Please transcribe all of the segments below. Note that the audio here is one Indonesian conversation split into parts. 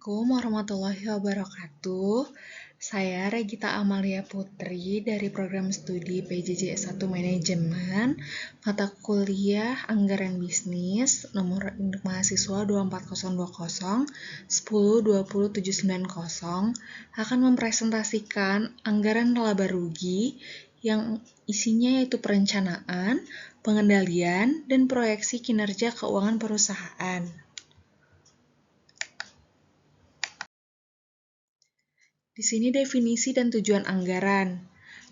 Assalamualaikum warahmatullahi wabarakatuh. Saya Regita Amalia Putri dari program studi PJJ S1 Manajemen, mata kuliah Anggaran Bisnis, nomor induk mahasiswa 24020 10 20 790, akan mempresentasikan anggaran laba rugi yang isinya yaitu perencanaan, pengendalian, dan proyeksi kinerja keuangan perusahaan. Di sini definisi dan tujuan anggaran.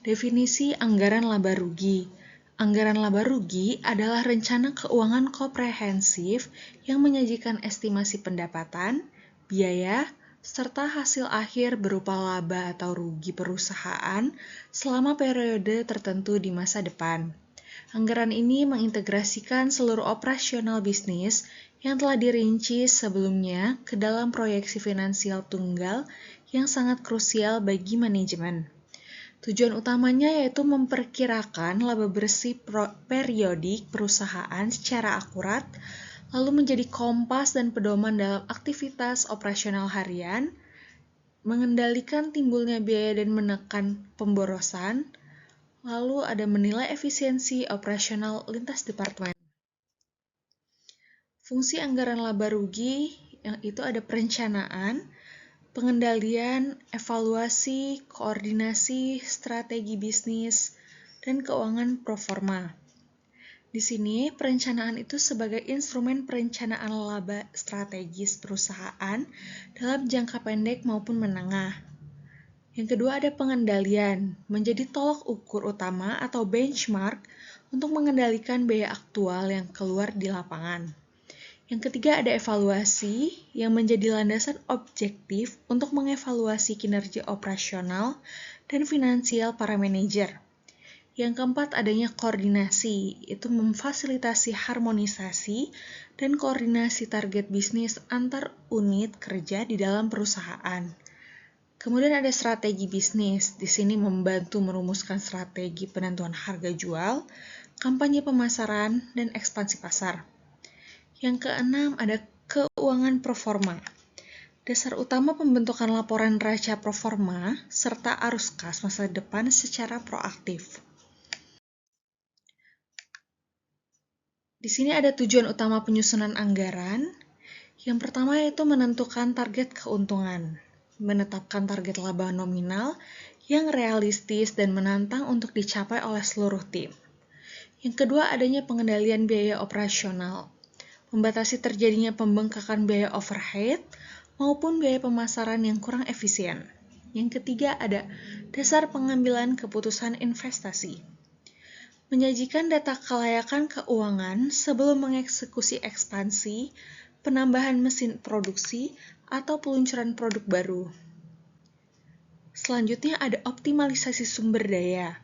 Definisi anggaran laba rugi. Anggaran laba rugi adalah rencana keuangan komprehensif yang menyajikan estimasi pendapatan, biaya, serta hasil akhir berupa laba atau rugi perusahaan selama periode tertentu di masa depan. Anggaran ini mengintegrasikan seluruh operasional bisnis yang telah dirinci sebelumnya ke dalam proyeksi finansial tunggal yang sangat krusial bagi manajemen. Tujuan utamanya yaitu memperkirakan laba bersih periodik perusahaan secara akurat, lalu menjadi kompas dan pedoman dalam aktivitas operasional harian, mengendalikan timbulnya biaya dan menekan pemborosan, lalu ada menilai efisiensi operasional lintas departemen. Fungsi anggaran laba rugi yang itu ada perencanaan, pengendalian, evaluasi, koordinasi, strategi bisnis, dan keuangan proforma. Di sini, perencanaan itu sebagai instrumen perencanaan laba strategis perusahaan dalam jangka pendek maupun menengah. Yang kedua ada pengendalian, menjadi tolak ukur utama atau benchmark untuk mengendalikan biaya aktual yang keluar di lapangan. Yang ketiga ada evaluasi yang menjadi landasan objektif untuk mengevaluasi kinerja operasional dan finansial para manajer. Yang keempat adanya koordinasi, itu memfasilitasi harmonisasi dan koordinasi target bisnis antar unit kerja di dalam perusahaan. Kemudian ada strategi bisnis, di sini membantu merumuskan strategi penentuan harga jual, kampanye pemasaran, dan ekspansi pasar. Yang keenam ada keuangan proforma. Dasar utama pembentukan laporan raca proforma serta arus kas masa depan secara proaktif. Di sini ada tujuan utama penyusunan anggaran. Yang pertama yaitu menentukan target keuntungan, menetapkan target laba nominal yang realistis dan menantang untuk dicapai oleh seluruh tim. Yang kedua adanya pengendalian biaya operasional, membatasi terjadinya pembengkakan biaya overhead maupun biaya pemasaran yang kurang efisien. Yang ketiga ada dasar pengambilan keputusan investasi. Menyajikan data kelayakan keuangan sebelum mengeksekusi ekspansi, penambahan mesin produksi, atau peluncuran produk baru. Selanjutnya ada optimalisasi sumber daya,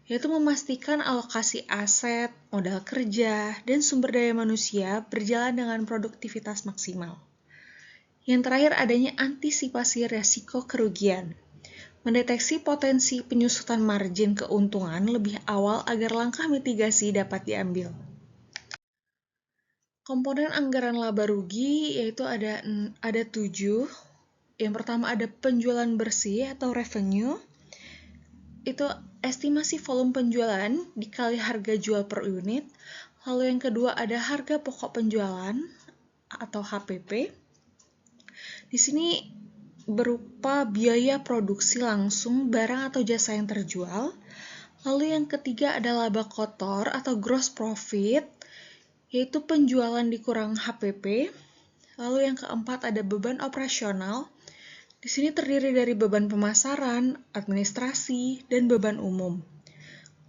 yaitu memastikan alokasi aset, modal kerja, dan sumber daya manusia berjalan dengan produktivitas maksimal. Yang terakhir adanya antisipasi resiko kerugian, mendeteksi potensi penyusutan margin keuntungan lebih awal agar langkah mitigasi dapat diambil. Komponen anggaran laba rugi yaitu ada 7. Yang pertama ada penjualan bersih atau revenue, itu estimasi volume penjualan dikali harga jual per unit. Lalu yang kedua ada harga pokok penjualan atau HPP. Di sini berupa biaya produksi langsung barang atau jasa yang terjual. Lalu yang ketiga ada laba kotor atau gross profit, yaitu penjualan dikurang HPP. Lalu yang keempat ada beban operasional. Di sini terdiri dari beban pemasaran, administrasi, dan beban umum.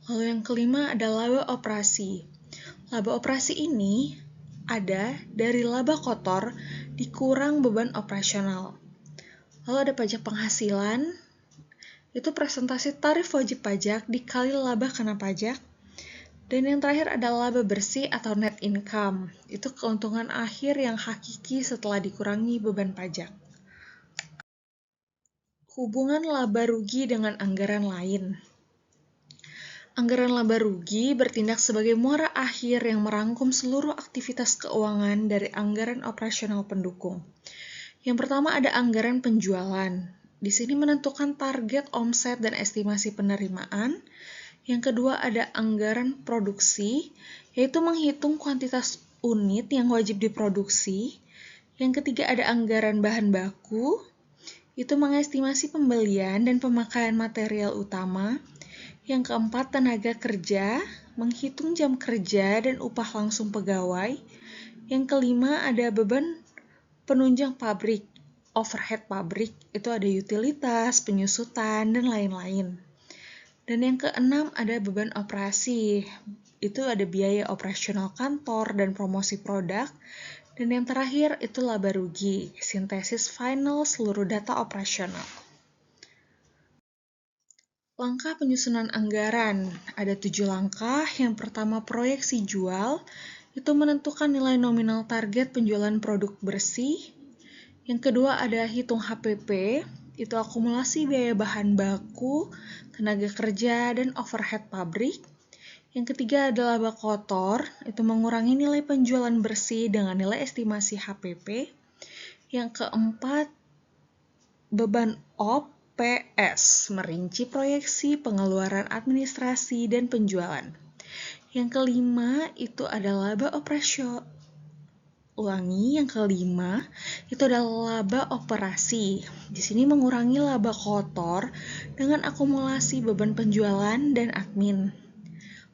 Lalu yang kelima ada laba operasi. Laba operasi ini ada dari laba kotor dikurang beban operasional. Lalu ada pajak penghasilan, itu presentasi tarif wajib pajak dikali laba kena pajak. Dan yang terakhir ada laba bersih atau net income, itu keuntungan akhir yang hakiki setelah dikurangi beban pajak. Hubungan laba rugi dengan anggaran lain. Anggaran laba rugi bertindak sebagai muara akhir yang merangkum seluruh aktivitas keuangan dari anggaran operasional pendukung. Yang pertama ada anggaran penjualan. Di sini menentukan target omset dan estimasi penerimaan. Yang kedua ada anggaran produksi, yaitu menghitung kuantitas unit yang wajib diproduksi. Yang ketiga ada anggaran bahan baku, itu mengestimasi pembelian dan pemakaian material utama. Yang keempat tenaga kerja, menghitung jam kerja dan upah langsung pegawai. Yang kelima ada beban penunjang pabrik, overhead pabrik, itu ada utilitas, penyusutan, dan lain-lain. Dan yang keenam ada beban operasi, itu ada biaya operasional kantor dan promosi produk. Dan yang terakhir itu laba rugi, sintesis final seluruh data operasional. Langkah penyusunan anggaran, ada 7 langkah. Yang pertama proyeksi jual, itu menentukan nilai nominal target penjualan produk bersih. Yang kedua ada hitung HPP, itu akumulasi biaya bahan baku, tenaga kerja, dan overhead pabrik. Yang ketiga ada laba kotor, itu mengurangi nilai penjualan bersih dengan nilai estimasi HPP. Yang keempat, beban OPS, merinci proyeksi pengeluaran administrasi dan penjualan. Yang kelima itu ada laba yang kelima itu adalah laba operasi. Di sini mengurangi laba kotor dengan akumulasi beban penjualan dan admin.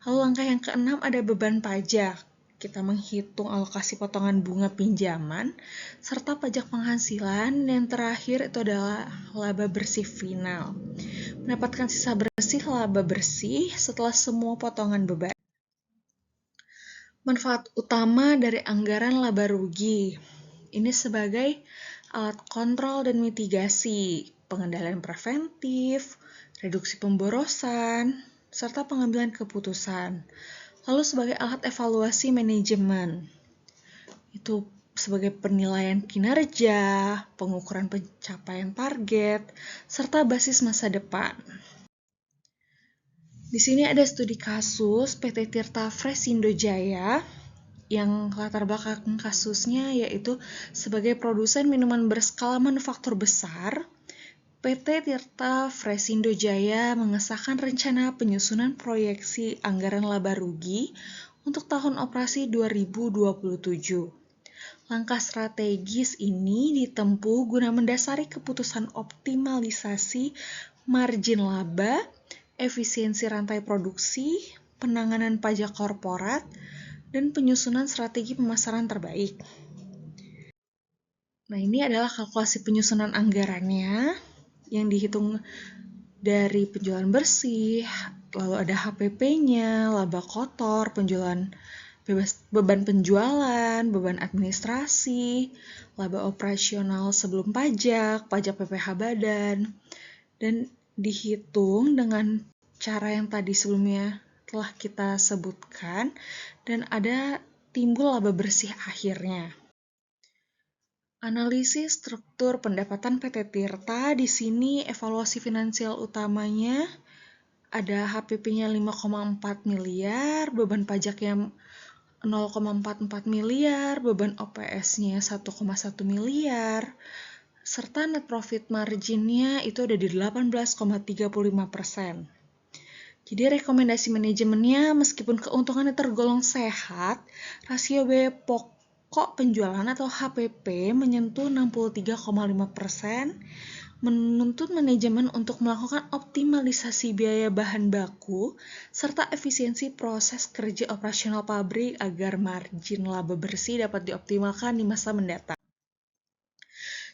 Lalu langkah yang keenam ada beban pajak. Kita menghitung alokasi potongan bunga pinjaman serta pajak penghasilan. Yang terakhir itu adalah laba bersih final. Mendapatkan sisa bersih laba bersih setelah semua potongan beban. Manfaat utama dari anggaran laba rugi. Ini sebagai alat kontrol dan mitigasi, pengendalian preventif, reduksi pemborosan, serta pengambilan keputusan. Lalu sebagai alat evaluasi manajemen, itu sebagai penilaian kinerja, pengukuran pencapaian target, serta basis masa depan. Di sini ada studi kasus PT Tirta Fresindo Jaya yang latar belakang kasusnya yaitu sebagai produsen minuman berskala manufaktur besar. PT Tirta Fresindo Jaya mengesahkan rencana penyusunan proyeksi anggaran laba rugi untuk tahun operasi 2027. Langkah strategis ini ditempuh guna mendasari keputusan optimalisasi margin laba, efisiensi rantai produksi, penanganan pajak korporat, dan penyusunan strategi pemasaran terbaik. Nah, ini adalah kalkulasi penyusunan anggarannya yang dihitung dari penjualan bersih, lalu ada HPP-nya, laba kotor, beban penjualan, beban administrasi, laba operasional sebelum pajak, pajak PPh badan, dan dihitung dengan cara yang tadi sebelumnya telah kita sebutkan, dan ada timbul laba bersih akhirnya. Analisis struktur pendapatan PT Tirta, di sini evaluasi finansial utamanya ada HPP-nya 5,4 miliar, beban pajaknya 0,44 miliar, beban OPS-nya 1,1 miliar, serta net profit margin-nya itu ada di 18,35%. Jadi rekomendasi manajemennya meskipun keuntungannya tergolong sehat, rasio biaya pokok penjualan atau HPP menyentuh 63,5%, menuntut manajemen untuk melakukan optimalisasi biaya bahan baku serta efisiensi proses kerja operasional pabrik agar margin laba bersih dapat dioptimalkan di masa mendatang.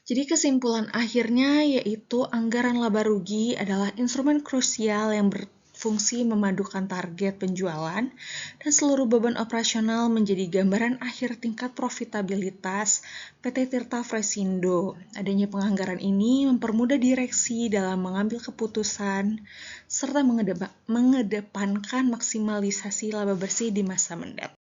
Jadi kesimpulan akhirnya yaitu anggaran laba rugi adalah instrumen krusial yang berfungsi memadukan target penjualan dan seluruh beban operasional menjadi gambaran akhir tingkat profitabilitas PT Tirta Fresindo. Adanya penganggaran ini mempermudah direksi dalam mengambil keputusan serta mengedepankan maksimalisasi laba bersih di masa mendatang.